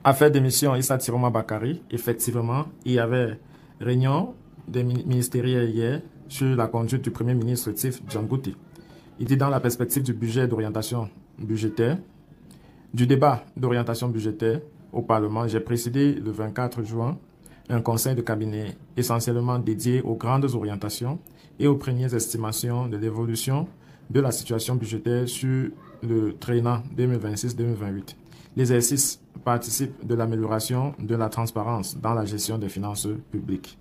A fait démission Issa Tiroma Bakari. Effectivement, il y avait réunion des ministériels hier sur la conduite du Premier ministre Tif Djangouti. Il dit dans la perspective du budget d'orientation budgétaire, du débat d'orientation budgétaire au Parlement, j'ai présidé le 24 juin un conseil de cabinet essentiellement dédié aux grandes orientations et aux premières estimations de l'évolution de la situation budgétaire sur le triennat 2026-2028. L'exercice participe de l'amélioration de la transparence dans la gestion des finances publiques.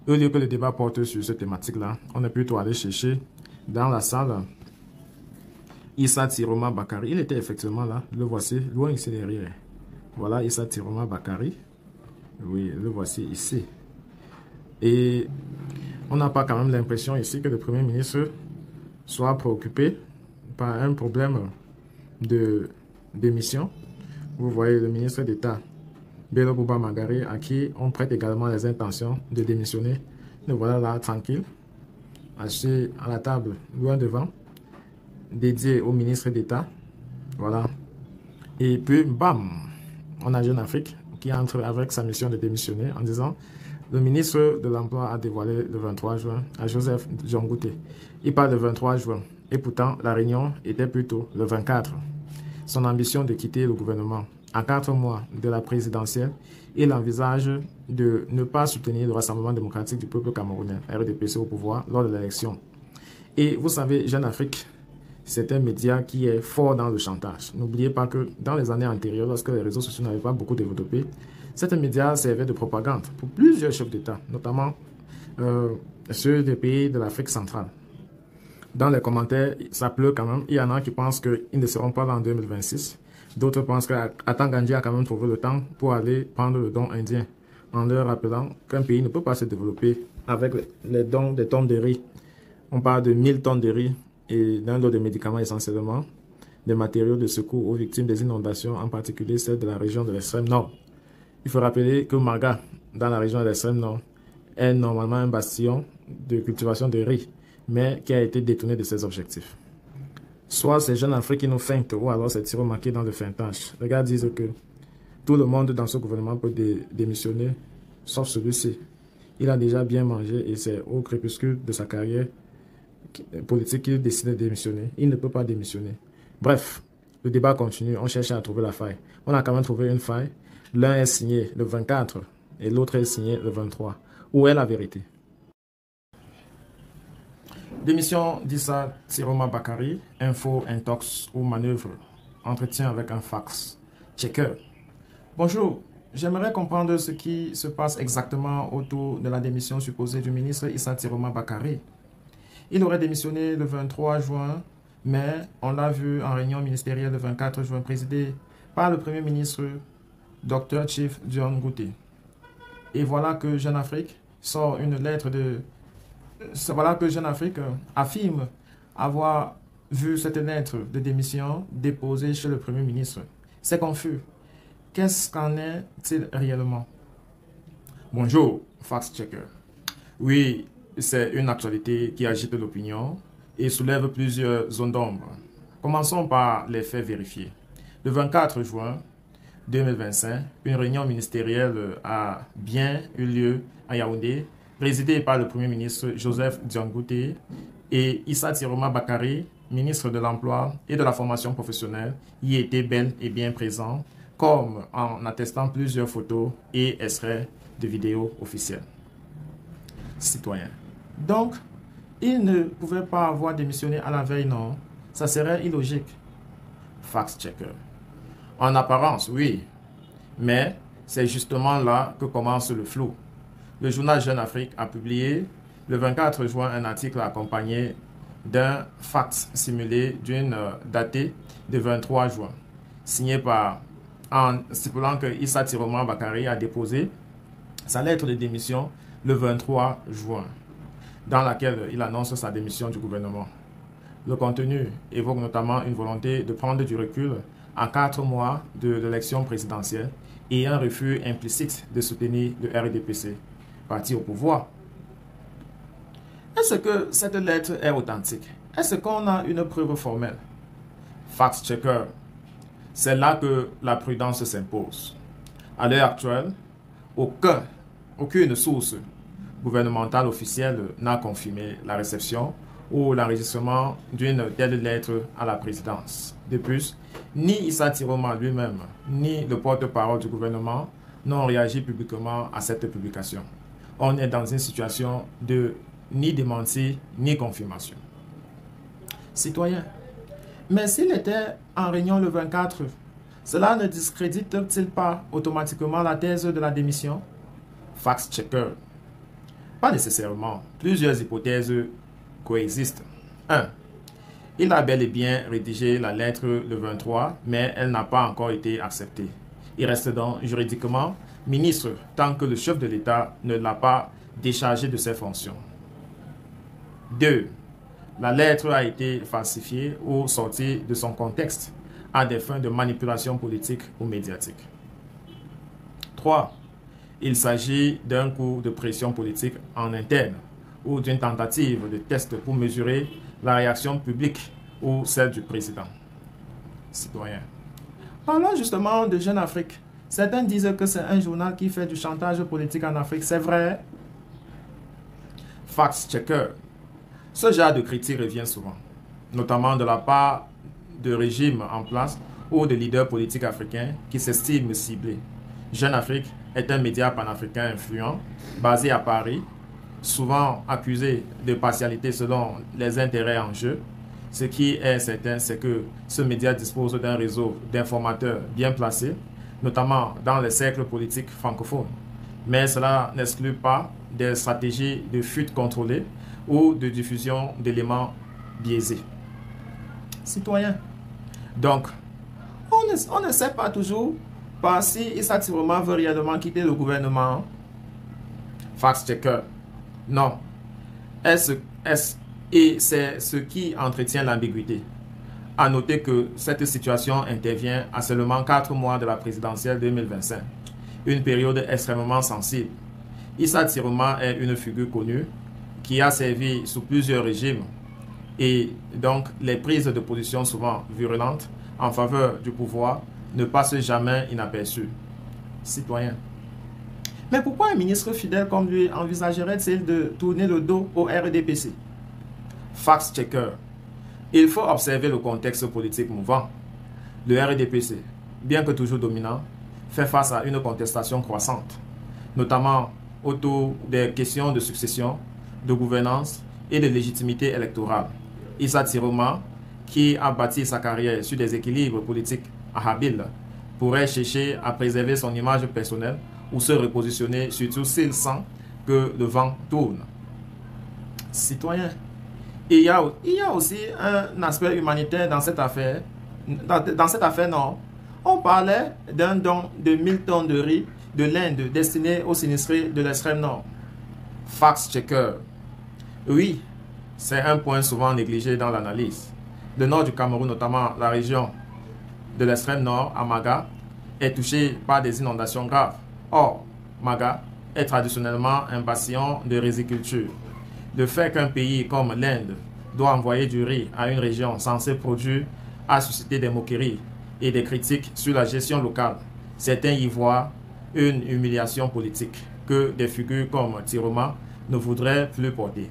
Au lieu que le débat porte sur cette thématique-là, on est plutôt allé chercher dans la salle Issa Tiroma Bakari. Il était effectivement là, le voici, loin ici derrière. Voilà Issa Tiroma Bakari. Oui, le voici ici. Et on n'a pas quand même l'impression ici que le Premier ministre soit préoccupé par un problème de démission. Vous voyez le ministre d'État, Bello Bouba Magari, à qui on prête également les intentions de démissionner. Le voilà là, tranquille, assis à la table, loin devant, dédié au ministre d'État. Voilà. Et puis, bam, on a Jeune Afrique qui entre avec sa mission de démissionner en disant le ministre de l'Emploi a dévoilé le 23 juin à Joseph Djangouti. Il parle le 23 juin et pourtant la réunion était plutôt le 24. Son ambition de quitter le gouvernement à 4 mois de la présidentielle, il envisage de ne pas soutenir le Rassemblement démocratique du peuple camerounais, RDPC, au pouvoir lors de l'élection. Et vous savez, Jeune Afrique, c'est un média qui est fort dans le chantage. N'oubliez pas que dans les années antérieures, lorsque les réseaux sociaux n'avaient pas beaucoup développé, cet média servait de propagande pour plusieurs chefs d'État, notamment ceux des pays de l'Afrique centrale. Dans les commentaires, ça pleut quand même. Il y en a qui pensent qu'ils ne seront pas là en 2026. D'autres pensent qu'Atan Gandhi a quand même trouvé le temps pour aller prendre le don indien, en leur rappelant qu'un pays ne peut pas se développer avec les dons des tonnes de riz. On parle de 1000 tonnes de riz et d'un lot de médicaments essentiellement, des matériaux de secours aux victimes des inondations, en particulier celles de la région de l'extrême nord. Il faut rappeler que Maga, dans la région de l'extrême nord, est normalement un bastion de cultivation de riz, mais qui a été détourné de ses objectifs. Soit c'est Jeune Afrique qui nous feinte, ou alors c'est Tiro marqué dans le feintage. Les gars disent que tout le monde dans ce gouvernement peut démissionner, sauf celui-ci. Il a déjà bien mangé et c'est au crépuscule de sa carrière politique qu'il décide de démissionner. Il ne peut pas démissionner. Bref, le débat continue, on cherche à trouver la faille. On a quand même trouvé une faille. L'un est signé le 24 et l'autre est signé le 23. Où est la vérité? Démission d'Issa Tiroma Bakari, info, intox ou manœuvre. Entretien avec un fax. Checker. Bonjour, j'aimerais comprendre ce qui se passe exactement autour de la démission supposée du ministre Issa Tiroma Bakari. Il aurait démissionné le 23 juin, mais on l'a vu en réunion ministérielle le 24 juin présidée par le Premier ministre Dr Tif Djangouti. Et voilà que Jeune Afrique sort une lettre de... Voilà que Jeune Afrique affirme avoir vu cette lettre de démission déposée chez le Premier ministre. C'est confus. Qu'est-ce qu'en est-il réellement? Bonjour, fact checker. Oui, c'est une actualité qui agite l'opinion et soulève plusieurs zones d'ombre. Commençons par les faits vérifiés. Le 24 juin 2025, une réunion ministérielle a bien eu lieu à Yaoundé, présidée par le Premier ministre Joseph Djangouti et Issa Tiroma Bakari, ministre de l'Emploi et de la Formation professionnelle, y était bel et bien présent, comme en attestant plusieurs photos et extraits de vidéos officielles. Citoyens. Donc, il ne pouvait pas avoir démissionné à la veille, non? Ça serait illogique. Fact checker. En apparence, oui. Mais c'est justement là que commence le flou. Le journal Jeune Afrique a publié le 24 juin un article accompagné d'un fax simulé d'une datée de 23 juin, signé en stipulant que Issa Tiroma Bakari a déposé sa lettre de démission le 23 juin, dans laquelle il annonce sa démission du gouvernement. Le contenu évoque notamment une volonté de prendre du recul à 4 mois de l'élection présidentielle et un refus implicite de soutenir le RDPC, parti au pouvoir. Est-ce que cette lettre est authentique? Est-ce qu'on a une preuve formelle? Fact checker. C'est là que la prudence s'impose. À l'heure actuelle, aucune source gouvernementale officielle n'a confirmé la réception ou l'enregistrement d'une telle lettre à la présidence. De plus, ni Issa Tiroma lui-même, ni le porte-parole du gouvernement n'ont réagi publiquement à cette publication. On est dans une situation de ni démenti, ni confirmation. Citoyens, mais s'il était en réunion le 24, cela ne discrédite-t-il pas automatiquement la thèse de la démission? Fact-checker. Pas nécessairement. Plusieurs hypothèses coexistent. 1. Il a bel et bien rédigé la lettre le 23, mais elle n'a pas encore été acceptée. Il reste donc juridiquement ministre tant que le chef de l'État ne l'a pas déchargé de ses fonctions. 2. La lettre a été falsifiée ou sortie de son contexte à des fins de manipulation politique ou médiatique. 3. Il s'agit d'un coup de pression politique en interne ou d'une tentative de test pour mesurer la réaction publique ou celle du président. Citoyen. Parlons justement de Jeune Afrique. Certains disent que c'est un journal qui fait du chantage politique en Afrique. C'est vrai? Fact-checker. Ce genre de critique revient souvent, notamment de la part de régimes en place ou de leaders politiques africains qui s'estiment ciblés. Jeune Afrique est un média panafricain influent, basé à Paris, souvent accusé de partialité selon les intérêts en jeu. Ce qui est certain, c'est que ce média dispose d'un réseau d'informateurs bien placés, notamment dans les cercles politiques francophones. Mais cela n'exclut pas des stratégies de fuite contrôlée ou de diffusion d'éléments biaisés. Citoyens. Donc, on ne sait pas toujours pas si Issa Tiroma veut réellement quitter le gouvernement. Fact-checker. Non. Et c'est ce qui entretient l'ambiguïté. À noter que cette situation intervient à seulement 4 mois de la présidentielle 2025, une période extrêmement sensible. Issa Tiroma est une figure connue qui a servi sous plusieurs régimes et donc les prises de position souvent virulentes en faveur du pouvoir ne passent jamais inaperçues. Citoyens. Mais pourquoi un ministre fidèle comme lui envisagerait-il de tourner le dos au RDPC? Fact-checker. Il faut observer le contexte politique mouvant. Le RDPC, bien que toujours dominant, fait face à une contestation croissante, notamment autour des questions de succession, de gouvernance et de légitimité électorale. Issa Tiroma, qui a bâti sa carrière sur des équilibres politiques habiles, pourrait chercher à préserver son image personnelle ou se repositionner, surtout s'il sent que le vent tourne. Citoyens. Il y a aussi un aspect humanitaire dans cette affaire. Dans cette affaire, non. On parlait d'un don de 1000 tonnes de riz de l'Inde destiné aux sinistrés de l'extrême nord. Fact-checker. Oui, c'est un point souvent négligé dans l'analyse. Le nord du Cameroun, notamment la région de l'extrême nord, à Maga, est touché par des inondations graves. Or, Maga est traditionnellement un bastion de riziculture. Le fait qu'un pays comme l'Inde doit envoyer du riz à une région censée produire a suscité des moqueries et des critiques sur la gestion locale. Certains y voient une humiliation politique que des figures comme Tiroma ne voudraient plus porter.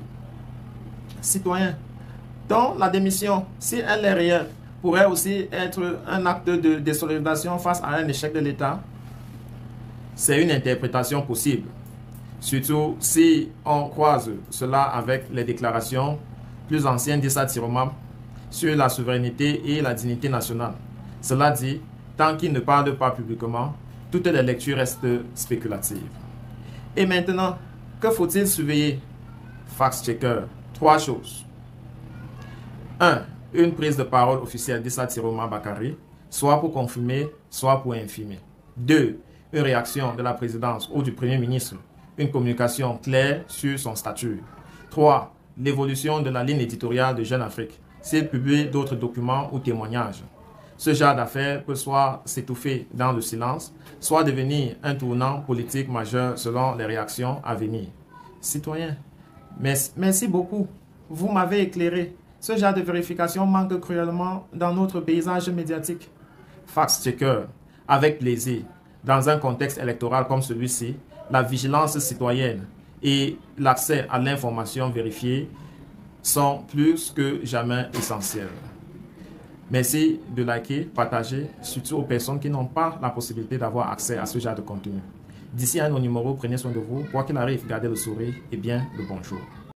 Citoyens, donc la démission, si elle est réelle, pourrait aussi être un acte de désolidarisation face à un échec de l'État. C'est une interprétation possible, surtout si on croise cela avec les déclarations plus anciennes d'Issa Tiroma sur la souveraineté et la dignité nationale. Cela dit, tant qu'il ne parle pas publiquement, toutes les lectures restent spéculatives. Et maintenant, que faut-il surveiller? Fact-checker. 3 choses. 1. Une prise de parole officielle d'Issa Tiroma Bakary, soit pour confirmer, soit pour infirmer. 2. Une réaction de la présidence ou du Premier ministre, une communication claire sur son statut. 3. L'évolution de la ligne éditoriale de Jeune Afrique, s'il publie d'autres documents ou témoignages. Ce genre d'affaires peut soit s'étouffer dans le silence, soit devenir un tournant politique majeur selon les réactions à venir. Citoyens, merci beaucoup. Vous m'avez éclairé. Ce genre de vérification manque cruellement dans notre paysage médiatique. Fact-checker, avec plaisir. dans un contexte électoral comme celui-ci, la vigilance citoyenne et l'accès à l'information vérifiée sont plus que jamais essentiels. Merci de liker, partager, surtout aux personnes qui n'ont pas la possibilité d'avoir accès à ce genre de contenu. D'ici à nos numéros, prenez soin de vous. Quoi qu'il arrive, gardez le sourire et bien le bonjour.